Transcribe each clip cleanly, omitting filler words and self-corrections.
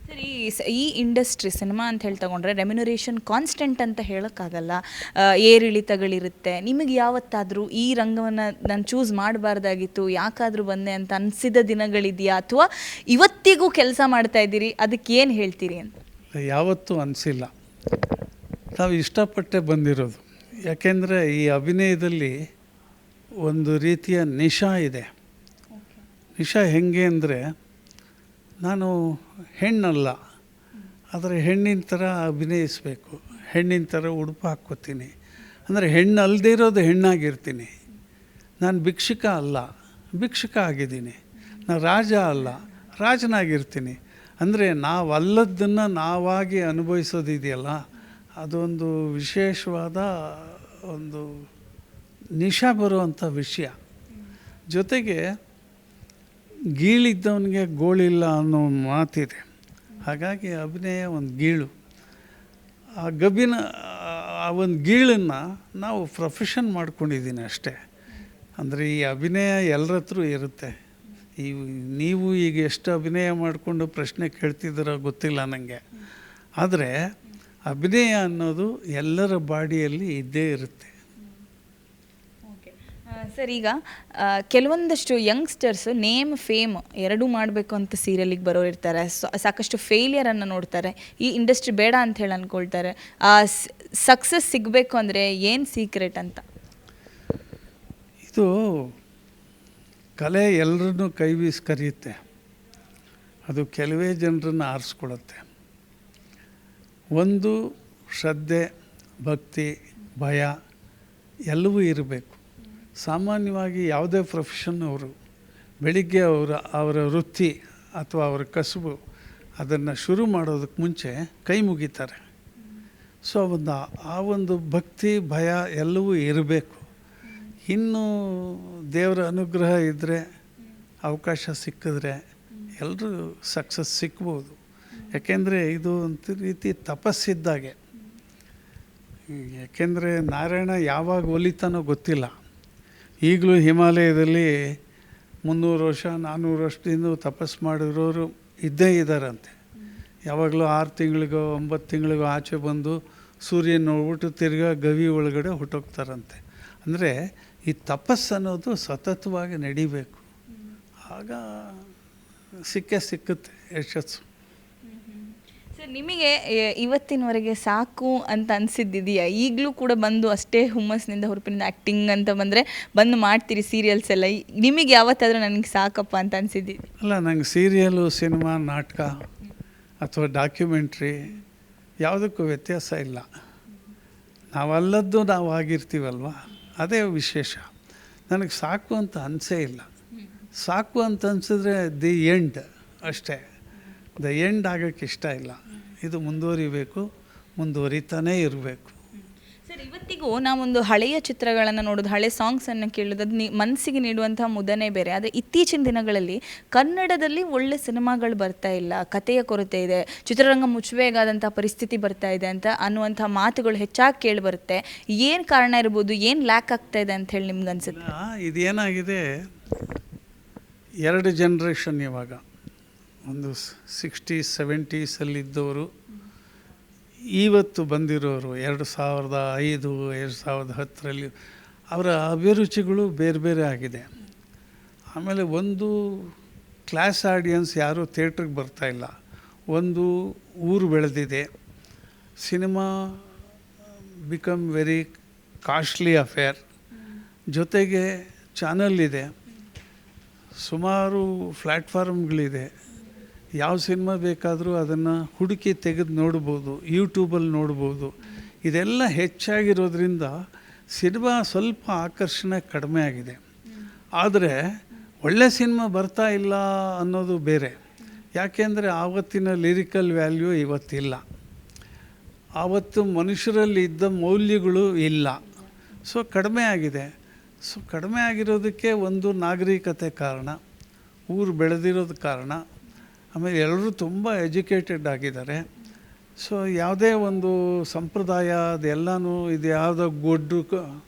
ಸರಿ, ಈ industry cinema ಅಂತ ಹೇಳಿ ತಗೊಂಡ್ರೆ ರೆಮ್ಯುನರೇಷನ್ ಕಾನ್ಸ್ಟೆಂಟ್ ಅಂತ ಹೇಳೋಕ್ಕಾಗಲ್ಲ. ಏರಿಳಿತಗಳಿರುತ್ತೆ. ನಿಮಗೆ ಯಾವತ್ತಾದರೂ ಈ ರಂಗವನ್ನು ನಾನು ಚೂಸ್ ಮಾಡಬಾರ್ದಾಗಿತ್ತು, ಯಾಕಾದರೂ ಬಂದೆ ಅಂತ ಅನಿಸಿದ ದಿನಗಳಿದೆಯಾ, ಅಥವಾ ಇವತ್ತಿಗೂ ಕೆಲಸ ಮಾಡ್ತಾ ಇದ್ದೀರಿ, ಅದಕ್ಕೆ ಏನು ಹೇಳ್ತೀರಿ ಅಂತ? ಯಾವತ್ತೂ ಅನಿಸಿಲ್ಲ. ನಾವು ಇಷ್ಟಪಟ್ಟೆ ಬಂದಿರೋದು. ಯಾಕೆಂದರೆ ಈ ಅಭಿನಯದಲ್ಲಿ ಒಂದು ರೀತಿಯ ನಿಶಾ ಇದೆ. ನಿಶಾ ಹೆಂಗೆ ಅಂದರೆ, ನಾನು ಹೆಣ್ಣಲ್ಲ, ಆದರೆ ಹೆಣ್ಣಿನ ಥರ ಅಭಿನಯಿಸಬೇಕು, ಹೆಣ್ಣಿನ ಥರ ಉಡುಪು ಹಾಕ್ಕೋತೀನಿ, ಅಂದರೆ ಹೆಣ್ಣು ಅಲ್ಲದೇ ಇರೋದು ಹೆಣ್ಣಾಗಿರ್ತೀನಿ. ನಾನು ಭಿಕ್ಷುಕ ಅಲ್ಲ, ಭಿಕ್ಷುಕ ಆಗಿದ್ದೀನಿ. ನಾನು ರಾಜ ಅಲ್ಲ, ರಾಜನಾಗಿರ್ತೀನಿ. ಅಂದರೆ ನಾವಲ್ಲದನ್ನು ನಾವಾಗಿ ಅನುಭವಿಸೋದಿದೆಯಲ್ಲ, ಅದೊಂದು ವಿಶೇಷವಾದ ಒಂದು ನಿಶಾ ಬರುವಂಥ ವಿಷಯ. ಜೊತೆಗೆ ಗೀಳಿದ್ದವನಿಗೆ ಗೋಳಿಲ್ಲ ಅನ್ನೋ ಮಾತಿದೆ. ಹಾಗಾಗಿ ಅಭಿನಯ ಒಂದು ಗೀಳು. ಆ ಗಬ್ಬಿನ ಆ ಒಂದು ಗೀಳನ್ನು ನಾವು ಪ್ರೊಫೆಷನ್ ಮಾಡ್ಕೊಂಡಿದ್ದೀನಿ ಅಷ್ಟೇ. ಅಂದರೆ ಈ ಅಭಿನಯ ಎಲ್ಲರ ಹತ್ರ ಇರುತ್ತೆ. ನೀವು ಈಗ ಎಷ್ಟು ಅಭಿನಯ ಮಾಡಿಕೊಂಡು ಪ್ರಶ್ನೆ ಕೇಳ್ತಿದ್ದೀರೋ ಗೊತ್ತಿಲ್ಲ ನನಗೆ. ಆದರೆ ಅಭಿನಯ ಅನ್ನೋದು ಎಲ್ಲರ ಬಾಡಿಯಲ್ಲಿ ಇದ್ದೇ ಇರುತ್ತೆ. ಸರ್, ಈಗ ಕೆಲವೊಂದಷ್ಟು ಯಂಗ್ಸ್ಟರ್ಸು ನೇಮ್ ಫೇಮ್ ಎರಡೂ ಮಾಡಬೇಕು ಅಂತ ಸೀರಿಯಲಿಗೆ ಬರೋರು ಇರ್ತಾರೆ. ಸಾಕಷ್ಟು ಫೇಲಿಯರನ್ನು ನೋಡ್ತಾರೆ, ಈ ಇಂಡಸ್ಟ್ರಿ ಬೇಡ ಅಂತ ಹೇಳಿ ಅಂದ್ಕೊಳ್ತಾರೆ. ಸಕ್ಸಸ್ ಸಿಗಬೇಕು ಅಂದರೆ ಏನು ಸೀಕ್ರೆಟ್ ಅಂತ? ಇದು ಕಲೆ ಎಲ್ಲರನ್ನೂ ಕೈ ಬೀಸಿ ಕರೆಯುತ್ತೆ. ಅದು ಕೆಲವೇ ಜನರನ್ನು ಆರಿಸ್ಕೊಳುತ್ತೆ. ಒಂದು ಶ್ರದ್ಧೆ, ಭಕ್ತಿ, ಭಯ ಎಲ್ಲವೂ ಇರಬೇಕು. ಸಾಮಾನ್ಯವಾಗಿ ಯಾವುದೇ ಪ್ರೊಫೆಷನ್ನವರು ಬೆಳಿಗ್ಗೆ ಅವರ ವೃತ್ತಿ ಅಥವಾ ಅವರ ಕಸುಬು ಅದನ್ನು ಶುರು ಮಾಡೋದಕ್ಕೆ ಮುಂಚೆ ಕೈ ಮುಗಿತಾರೆ. ಸೊ ಆ ಒಂದು ಭಕ್ತಿ, ಭಯ ಎಲ್ಲವೂ ಇರಬೇಕು. ಇನ್ನು ದೇವರ ಅನುಗ್ರಹ ಇದ್ದರೆ, ಅವಕಾಶ ಸಿಕ್ಕಿದ್ರೆ ಎಲ್ಲರೂ ಸಕ್ಸಸ್ ಸಿಗ್ಬೋದು. ಯಾಕೆಂದರೆ ಇದು ಒಂದು ರೀತಿ ತಪಸ್ಸಿದ್ದಾಗೆ. ಯಾಕೆಂದರೆ ನಾರಾಯಣ ಯಾವಾಗ ಒಲಿತಾನೋ ಗೊತ್ತಿಲ್ಲ. ಈಗಲೂ ಹಿಮಾಲಯದಲ್ಲಿ 300 ವರ್ಷ 400 ವರ್ಷದಿಂದ ತಪಸ್ಸು ಮಾಡಿರೋರು ಇದ್ದೇ ಇದ್ದಾರಂತೆ. ಯಾವಾಗಲೂ 6 ತಿಂಗಳಿಗೋ 9 ತಿಂಗಳಿಗೋ ಆಚೆ ಬಂದು ಸೂರ್ಯನ ನೋಡ್ಬಿಟ್ಟು ತಿರ್ಗಾ ಗವಿ ಒಳಗಡೆ ಹೊಟ್ಟೋಗ್ತಾರಂತೆ. ಅಂದರೆ ಈ ತಪಸ್ಸು ಅನ್ನೋದು ಸತತವಾಗಿ ನಡಿಬೇಕು. ಆಗ ಸಿಕ್ಕುತ್ತೆ ಯಶಸ್ಸು. ಸರ್, ನಿಮಗೆ ಇವತ್ತಿನವರೆಗೆ ಸಾಕು ಅಂತ ಅನಿಸಿದ್ದಿದೆಯಾ? ಈಗಲೂ ಕೂಡ ಬಂದು ಅಷ್ಟೇ ಹುಮ್ಮಸ್ನಿಂದ ಹುರುಪಿನಿಂದ ಆ್ಯಕ್ಟಿಂಗ್ ಅಂತ ಬಂದು ಮಾಡ್ತೀರಿ ಸೀರಿಯಲ್ಸ್ ಎಲ್ಲ. ನಿಮಗೆ ಯಾವತ್ತಾದರೂ ನನಗೆ ಸಾಕಪ್ಪ ಅಂತ ಅನಿಸಿದ್ದಿದೆ? ಅಲ್ಲ, ನಂಗೆ ಸೀರಿಯಲು, ಸಿನಿಮಾ, ನಾಟಕ ಅಥವಾ ಡಾಕ್ಯುಮೆಂಟ್ರಿ ಯಾವುದಕ್ಕೂ ವ್ಯತ್ಯಾಸ ಇಲ್ಲ. ನಾವಲ್ಲದ್ದು ನಾವು ಆಗಿರ್ತೀವಲ್ವ, ಅದೇ ವಿಶೇಷ. ನನಗೆ ಸಾಕು ಅಂತ ಅನಿಸೇ ಇಲ್ಲ. ಸಾಕು ಅಂತ ಅನಿಸಿದ್ರೆ ದಿ ಎಂಡ್ ಅಷ್ಟೇ. ದ ಎಂಡ್ ಆಗೋಕ್ಕೆ ಇಷ್ಟ ಇಲ್ಲ. ಇದು ಮುಂದುವರಿಬೇಕು, ಮುಂದುವರಿತಾನೇ ಇರಬೇಕು. ಸರ್, ಇವತ್ತಿಗೂ ನಾವೊಂದು ಹಳೆಯ ಚಿತ್ರಗಳನ್ನು ನೋಡೋದು, ಹಳೆ ಸಾಂಗ್ಸನ್ನು ಕೇಳೋದು, ಅದು ಮನಸ್ಸಿಗೆ ನೀಡುವಂಥ ಮುದನೇ ಬೇರೆ. ಆದರೆ ಇತ್ತೀಚಿನ ದಿನಗಳಲ್ಲಿ ಕನ್ನಡದಲ್ಲಿ ಒಳ್ಳೆ ಸಿನಿಮಾಗಳು ಬರ್ತಾ ಇಲ್ಲ, ಕಥೆಯ ಕೊರತೆ ಇದೆ, ಚಿತ್ರರಂಗ ಮುಚ್ಚಬೇಕಾದಂಥ ಪರಿಸ್ಥಿತಿ ಬರ್ತಾ ಇದೆ ಅಂತ ಅನ್ನುವಂಥ ಮಾತುಗಳು ಹೆಚ್ಚಾಗಿ ಕೇಳಿ ಬರುತ್ತೆ. ಏನು ಕಾರಣ ಇರ್ಬೋದು, ಏನು ಲ್ಯಾಕ್ ಆಗ್ತಾ ಇದೆ ಅಂತ ಹೇಳಿ ನಿಮ್ಗೆ ಅನ್ಸುತ್ತೆ? ಇದೇನಾಗಿದೆ, 2 ಜನ್ರೇಷನ್ ಇವಾಗ. ಒಂದು 60s 70sಲ್ಲಿದ್ದವರು, ಇವತ್ತು ಬಂದಿರೋರು 2005 2010ರಲ್ಲಿ, ಅವರ ಅಭಿರುಚಿಗಳು ಬೇರೆ ಬೇರೆ ಆಗಿದೆ. ಆಮೇಲೆ ಒಂದು ಕ್ಲಾಸ್ ಆಡಿಯನ್ಸ್ ಯಾರೂ ಥಿಯೇಟ್ರಿಗೆ ಬರ್ತಾಯಿಲ್ಲ. ಒಂದು ಊರು ಬೆಳೆದಿದೆ. Cinema become very costly affair. ಜೊತೆಗೆ ಚಾನಲ್ ಇದೆ, ಸುಮಾರು ಪ್ಲ್ಯಾಟ್ಫಾರ್ಮ್ಗಳಿದೆ. ಯಾವ ಸಿನಿಮಾ ಬೇಕಾದರೂ ಅದನ್ನು ಹುಡುಕಿ ತೆಗೆದು ನೋಡ್ಬೋದು, ಯೂಟ್ಯೂಬಲ್ಲಿ ನೋಡ್ಬೋದು. ಇದೆಲ್ಲ ಹೆಚ್ಚಾಗಿರೋದ್ರಿಂದ ಸಿನಿಮಾ ಸ್ವಲ್ಪ ಆಕರ್ಷಣೆ ಕಡಿಮೆ ಆಗಿದೆ. ಆದರೆ ಒಳ್ಳೆ ಸಿನಿಮಾ ಬರ್ತಾ ಇಲ್ಲ ಅನ್ನೋದು ಬೇರೆ. ಯಾಕೆಂದರೆ ಆವತ್ತಿನ ಲಿರಿಕಲ್ ವ್ಯಾಲ್ಯೂ ಇವತ್ತಿಲ್ಲ. ಆವತ್ತು ಮನುಷ್ಯರಲ್ಲಿ ಇದ್ದ ಮೌಲ್ಯಗಳು ಇಲ್ಲ. ಸೊ ಕಡಿಮೆ ಆಗಿದೆ. ಸೊ ಕಡಿಮೆ ಆಗಿರೋದಕ್ಕೆ ಒಂದು ನಾಗರಿಕತೆ ಕಾರಣ, ಊರು ಬೆಳೆದಿರೋದು ಕಾರಣ. ಆಮೇಲೆ ಎಲ್ಲರೂ ತುಂಬ ಎಜುಕೇಟೆಡ್ ಆಗಿದ್ದಾರೆ. ಸೊ ಯಾವುದೇ ಒಂದು ಸಂಪ್ರದಾಯ ಅದೆಲ್ಲನೂ ಇದು ಯಾವುದೋ ಗೊಡ್ಡು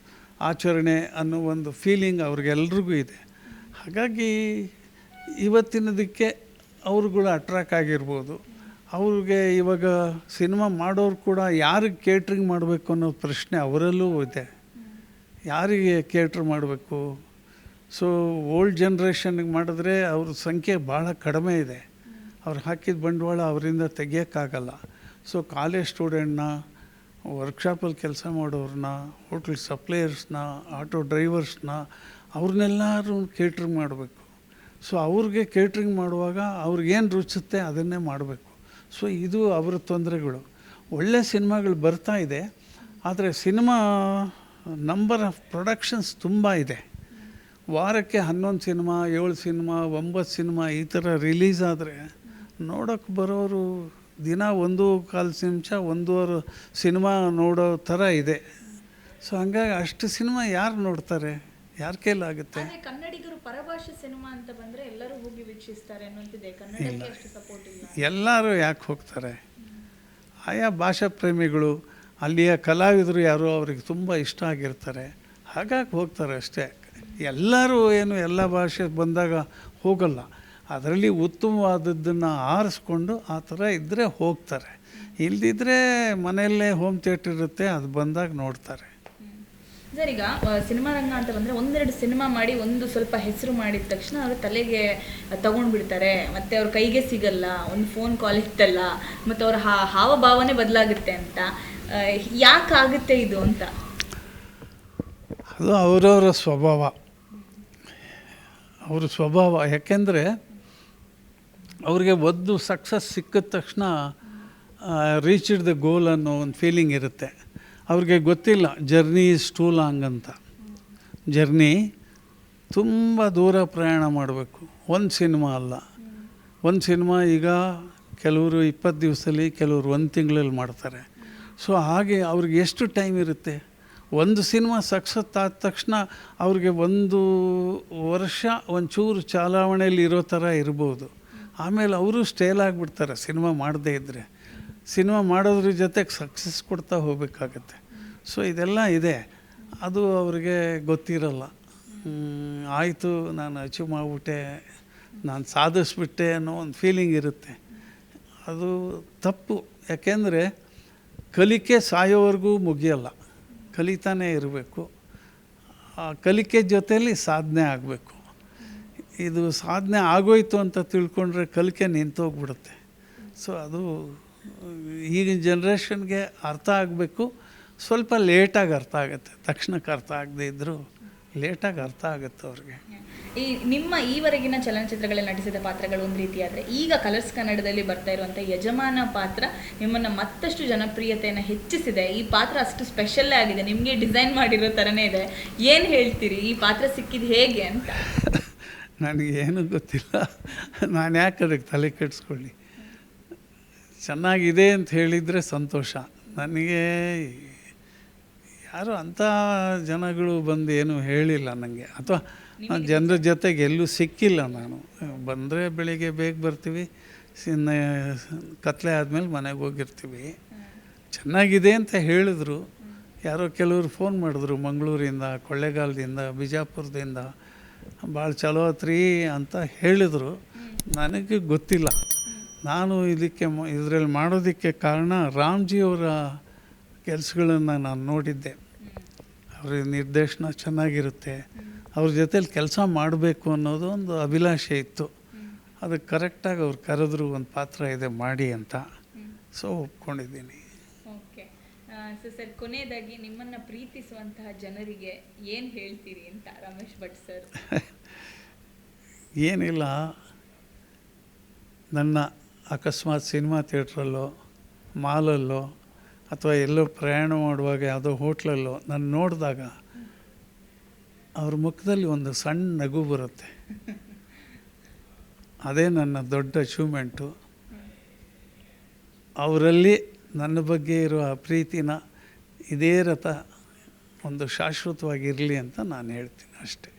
ಆಚರಣೆ ಅನ್ನೋ ಒಂದು ಫೀಲಿಂಗ್ ಅವ್ರಿಗೆಲ್ರಿಗೂ ಇದೆ. ಹಾಗಾಗಿ ಇವತ್ತಿನದಕ್ಕೆ ಅವ್ರುಗಳು ಅಟ್ರಾಕ್ಟ್ ಆಗಿರ್ಬೋದು. ಅವ್ರಿಗೆ ಇವಾಗ ಸಿನಿಮಾ ಮಾಡೋರು ಕೂಡ ಯಾರಿಗೆ ಕೇಟ್ರಿಂಗ್ ಮಾಡಬೇಕು ಅನ್ನೋ ಪ್ರಶ್ನೆ ಅವರಲ್ಲೂ ಇದೆ. ಯಾರಿಗೆ ಕೇಟ್ರ್ ಮಾಡಬೇಕು? ಸೊ ಓಲ್ಡ್ ಜನ್ರೇಷನ್ಗೆ ಮಾಡಿದ್ರೆ ಅವ್ರ ಸಂಖ್ಯೆ ಭಾಳ ಕಡಿಮೆ ಇದೆ. ಅವ್ರು ಹಾಕಿದ ಬಂಡವಾಳ ಅವರಿಂದ ತೆಗಿಯೋಕ್ಕಾಗಲ್ಲ. ಸೊ ಕಾಲೇಜ್ ಸ್ಟೂಡೆಂಟ್ನ, ವರ್ಕ್ಶಾಪಲ್ಲಿ ಕೆಲಸ ಮಾಡೋರನ್ನ, ಹೋಟ್ಲ್ ಸಪ್ಲೈಯರ್ಸ್ನ, ಆಟೋ ಡ್ರೈವರ್ಸ್ನ, ಅವ್ರನ್ನೆಲ್ಲರೂ ಕೇಟ್ರಿಂಗ್ ಮಾಡಬೇಕು. ಸೊ ಅವ್ರಿಗೆ ಕೇಟ್ರಿಂಗ್ ಮಾಡುವಾಗ ಅವ್ರಿಗೇನು ರುಚಿಸುತ್ತೆ ಅದನ್ನೇ ಮಾಡಬೇಕು. ಸೊ ಇದು ಅವರ ತೊಂದರೆಗಳು. ಒಳ್ಳೆ ಸಿನಿಮಾಗಳು ಬರ್ತಾ ಇದೆ, ಆದರೆ ಸಿನಿಮಾ ನಂಬರ್ ಆಫ್ ಪ್ರೊಡಕ್ಷನ್ಸ್ ತುಂಬ ಇದೆ. ವಾರಕ್ಕೆ 11 ಸಿನಿಮಾ, 7 ಸಿನಿಮಾ, 9 ಸಿನಿಮಾ ಈ ಥರ ರಿಲೀಸ್ ಆದರೆ ನೋಡೋಕ್ಕೆ ಬರೋರು ದಿನ 1.25 ನಿಮಿಷ 1.5 ಸಿನಿಮಾ ನೋಡೋ ಥರ ಇದೆ. ಸೊ ಹಂಗಾಗಿ ಅಷ್ಟು ಸಿನಿಮಾ ಯಾರು ನೋಡ್ತಾರೆ? ಯಾರ ಕೈಲಾಗುತ್ತೆ? ಕನ್ನಡಿಗರು ಪರಭಾಷೆ ಸಿನಿಮಾ ಅಂತ ಬಂದರೆ ಎಲ್ಲರೂ ಹೋಗಿ ವೀಕ್ಷಿಸ್ತಾರೆ ಅನ್ನೋಂತಿದೆ. ಕನ್ನಡಕ್ಕೆ ಅಷ್ಟು ಸಪೋರ್ಟ್ ಇಲ್ಲ. ಎಲ್ಲರೂ ಯಾಕೆ ಹೋಗ್ತಾರೆ? ಆಯಾ ಭಾಷಾ ಪ್ರೇಮಿಗಳು, ಅಲ್ಲಿಯ ಕಲಾವಿದರು ಯಾರೋ ಅವ್ರಿಗೆ ತುಂಬ ಇಷ್ಟ ಆಗಿರ್ತಾರೆ, ಹಾಗಾಗಿ ಹೋಗ್ತಾರೆ ಅಷ್ಟೇ. ಎಲ್ಲರೂ ಏನು ಎಲ್ಲ ಭಾಷೆ ಬಂದಾಗ ಹೋಗಲ್ಲ. ಅದರಲ್ಲಿ ಉತ್ತಮವಾದದ್ದನ್ನು ಆರಿಸ್ಕೊಂಡು ಆ ಥರ ಇದ್ದರೆ ಹೋಗ್ತಾರೆ. ಇಲ್ಲದಿದ್ದರೆ ಮನೆಯಲ್ಲೇ ಹೋಮ್ ಥಿಯೇಟರ್ ಇರುತ್ತೆ, ಅದು ಬಂದಾಗ ನೋಡ್ತಾರೆ. ಸರ್, ಈಗ ಸಿನಿಮಾ ರಂಗ ಅಂತ ಬಂದರೆ ಒಂದೆರಡು ಸಿನಿಮಾ ಮಾಡಿ ಒಂದು ಸ್ವಲ್ಪ ಹೆಸರು ಮಾಡಿದ ತಕ್ಷಣ ಅವರು ತಲೆಗೆ ತಗೊಂಡ್ಬಿಡ್ತಾರೆ, ಮತ್ತು ಅವ್ರ ಕೈಗೆ ಸಿಗಲ್ಲ, ಒಂದು ಫೋನ್ ಕಾಲ್ ಇತ್ತಲ್ಲ, ಮತ್ತು ಅವ್ರ ಹಾವಭಾವನೆ ಬದಲಾಗುತ್ತೆ ಅಂತ. ಯಾಕಾಗುತ್ತೆ ಇದು ಅಂತ? ಅದು ಅವರವರ ಸ್ವಭಾವ, ಅವ್ರ ಸ್ವಭಾವ. ಯಾಕೆಂದರೆ ಅವ್ರಿಗೆ ಒಂದು ಸಕ್ಸಸ್ ಸಿಕ್ಕಿದ ತಕ್ಷಣ ರೀಚ್ಡ್ ದ ಗೋಲ್ ಅನ್ನೋ ಒಂದು ಫೀಲಿಂಗ್ ಇರುತ್ತೆ. ಅವ್ರಿಗೆ ಗೊತ್ತಿಲ್ಲ ಜರ್ನಿ ಈಸ್ ಟೂ ಲಾಂಗ್ ಅಂತ. ಜರ್ನಿ ತುಂಬ ದೂರ ಪ್ರಯಾಣ ಮಾಡಬೇಕು, ಒಂದು ಸಿನಿಮಾ ಅಲ್ಲ. ಒಂದು ಸಿನಿಮಾ ಈಗ ಕೆಲವರು 20 ದಿವಸದಲ್ಲಿ, ಕೆಲವರು 1 ತಿಂಗಳಲ್ಲಿ ಮಾಡ್ತಾರೆ. ಸೊ ಹಾಗೆ ಅವ್ರಿಗೆ ಎಷ್ಟು ಟೈಮ್ ಇರುತ್ತೆ? ಒಂದು ಸಿನಿಮಾ ಸಕ್ಸಸ್ ಆದ ತಕ್ಷಣ ಅವ್ರಿಗೆ 1 ವರ್ಷ ಒಂಚೂರು ಚಾಲಾವಣೆಯಲ್ಲಿ ಇರೋ ಥರ ಇರ್ಬೋದು. ಆಮೇಲೆ ಅವರು ಸ್ಟೇಲ್ ಆಗಿಬಿಡ್ತಾರೆ ಸಿನಿಮಾ ಮಾಡದೇ ಇದ್ದರೆ. ಸಿನಿಮಾ ಮಾಡೋದ್ರ ಜೊತೆಗೆ ಸಕ್ಸಸ್ ಕೊಡ್ತಾ ಹೋಗಬೇಕಾಗತ್ತೆ. ಸೊ ಇದೆಲ್ಲ ಇದೆ, ಅದು ಅವ್ರಿಗೆ ಗೊತ್ತಿರಲ್ಲ. ಆಯಿತು, ನಾನು ಅಚೀವ್ ಮಾಡಿಬಿಟ್ಟೆ, ನಾನು ಸಾಧಿಸ್ಬಿಟ್ಟೆ ಅನ್ನೋ ಒಂದು ಫೀಲಿಂಗ್ ಇರುತ್ತೆ. ಅದು ತಪ್ಪು. ಯಾಕೆಂದರೆ ಕಲಿಕೆ ಸಾಯೋವರೆಗೂ ಮುಗಿಯಲ್ಲ, ಕಲಿತಾನೇ ಇರಬೇಕು. ಆ ಕಲಿಕೆ ಜೊತೆಯಲ್ಲಿ ಸಾಧನೆ ಆಗಬೇಕು. ಇದು ಸಾಧನೆ ಆಗೋಯ್ತು ಅಂತ ತಿಳ್ಕೊಂಡ್ರೆ ಕಲಿಕೆ ನಿಂತೋಗ್ಬಿಡುತ್ತೆ. ಸೊ ಅದು ಈಗಿನ ಜನ್ರೇಷನ್ಗೆ ಅರ್ಥ ಆಗಬೇಕು. ಸ್ವಲ್ಪ ಲೇಟಾಗಿ ಅರ್ಥ ಆಗುತ್ತೆ, ತಕ್ಷಣಕ್ಕೆ ಅರ್ಥ ಆಗದೇ ಇದ್ದರೂ ಲೇಟಾಗಿ ಅರ್ಥ ಆಗುತ್ತೆ ಅವ್ರಿಗೆ. ನಿಮ್ಮ ಈವರೆಗಿನ ಚಲನಚಿತ್ರಗಳಲ್ಲಿ ನಟಿಸಿದ ಪಾತ್ರಗಳು ಒಂದು ರೀತಿ ಆದರೆ, ಈಗ ಕಲರ್ಸ್ ಕನ್ನಡದಲ್ಲಿ ಬರ್ತಾ ಇರುವಂಥ ಯಜಮಾನ ಪಾತ್ರ ನಿಮ್ಮನ್ನು ಮತ್ತಷ್ಟು ಜನಪ್ರಿಯತೆಯನ್ನು ಹೆಚ್ಚಿಸಿದೆ. ಈ ಪಾತ್ರ ಅಷ್ಟು ಸ್ಪೆಷಲ್ಲೇ ಆಗಿದೆ, ನಿಮಗೆ ಡಿಸೈನ್ ಮಾಡಿರೋ ಥರನೇ ಇದೆ. ಏನು ಹೇಳ್ತೀರಿ, ಈ ಪಾತ್ರ ಸಿಕ್ಕಿದ್ದು ಹೇಗೆ ಅಂತ? ನನಗೇನು ಗೊತ್ತಿಲ್ಲ, ನಾನು ಯಾಕೆ ಅದಕ್ಕೆ ತಲೆ ಕೆಡಿಸ್ಕೊಳ್ಳಿ. ಚೆನ್ನಾಗಿದೆ ಅಂತ ಹೇಳಿದರೆ ಸಂತೋಷ. ನನಗೆ ಯಾರು ಅಂಥ ಜನಗಳು ಬಂದು ಏನೂ ಹೇಳಿಲ್ಲ ನನಗೆ, ಅಥವಾ ಜನರ ಜೊತೆಗೆ ಎಲ್ಲೂ ಸಿಕ್ಕಿಲ್ಲ. ನಾನು ಬಂದರೆ ಬೆಳಿಗ್ಗೆ ಬೇಗ ಬರ್ತೀವಿ, ಕತ್ಲೆ ಆದಮೇಲೆ ಮನೆಗೆ ಹೋಗಿರ್ತೀವಿ. ಚೆನ್ನಾಗಿದೆ ಅಂತ ಹೇಳಿದ್ರು. ಯಾರೋ ಕೆಲವರು ಫೋನ್ ಮಾಡಿದ್ರು ಮಂಗಳೂರಿಂದ, ಕೊಳ್ಳೇಗಾಲದಿಂದ, ಬಿಜಾಪುರದಿಂದ, ಭಾಳ ಚಲೋ ಆತ್ರಿ ಅಂತ ಹೇಳಿದರು. ನನಗೆ ಗೊತ್ತಿಲ್ಲ. ನಾನು ಇದರಲ್ಲಿ ಮಾಡೋದಕ್ಕೆ ಕಾರಣ ರಾಮ್ಜಿಯವರ ಕೆಲಸಗಳನ್ನು ನಾನು ನೋಡಿದ್ದೆ. ಅವ್ರ ನಿರ್ದೇಶನ ಚೆನ್ನಾಗಿರುತ್ತೆ, ಅವ್ರ ಜೊತೇಲಿ ಕೆಲಸ ಮಾಡಬೇಕು ಅನ್ನೋದು ಒಂದು ಅಭಿಲಾಷೆ ಇತ್ತು. ಅದಕ್ಕೆ ಕರೆಕ್ಟಾಗಿ ಅವ್ರು ಕರೆದ್ರು, ಒಂದು ಪಾತ್ರ ಇದೆ ಮಾಡಿ ಅಂತ. ಸೊ ಒಪ್ಕೊಂಡಿದ್ದೀನಿ. ಓಕೆ ಸರ್, ಕೊನೆಯದಾಗಿ ನಿಮ್ಮನ್ನು ಪ್ರೀತಿಸುವಂತಹ ಜನರಿಗೆ ಏನು ಹೇಳ್ತೀರಿ ಅಂತ ರಮೇಶ್ ಭಟ್ ಸರ್? ಏನಿಲ್ಲ, ನನ್ನ ಅಕಸ್ಮಾತ್ ಸಿನಿಮಾ ಥಿಯೇಟ್ರಲ್ಲೋ, ಮಾಲಲ್ಲೋ, ಅಥವಾ ಎಲ್ಲೋ ಪ್ರಯಾಣ ಮಾಡುವಾಗ ಯಾವುದೋ ಹೋಟ್ಲಲ್ಲೋ ನಾನು ನೋಡಿದಾಗ ಅವ್ರ ಮುಖದಲ್ಲಿ ಒಂದು ಸಣ್ಣ ನಗು ಬರುತ್ತೆ. ಅದೇ ನನ್ನ ದೊಡ್ಡ ಅಚೀವ್ಮೆಂಟು. ಅವರಲ್ಲಿ ನನ್ನ ಬಗ್ಗೆ ಇರೋ ಆ ಪ್ರೀತಿನ ಇದೇ ರಥ ಒಂದು ಶಾಶ್ವತವಾಗಿರಲಿ ಅಂತ ನಾನು ಹೇಳ್ತೀನಿ ಅಷ್ಟೇ.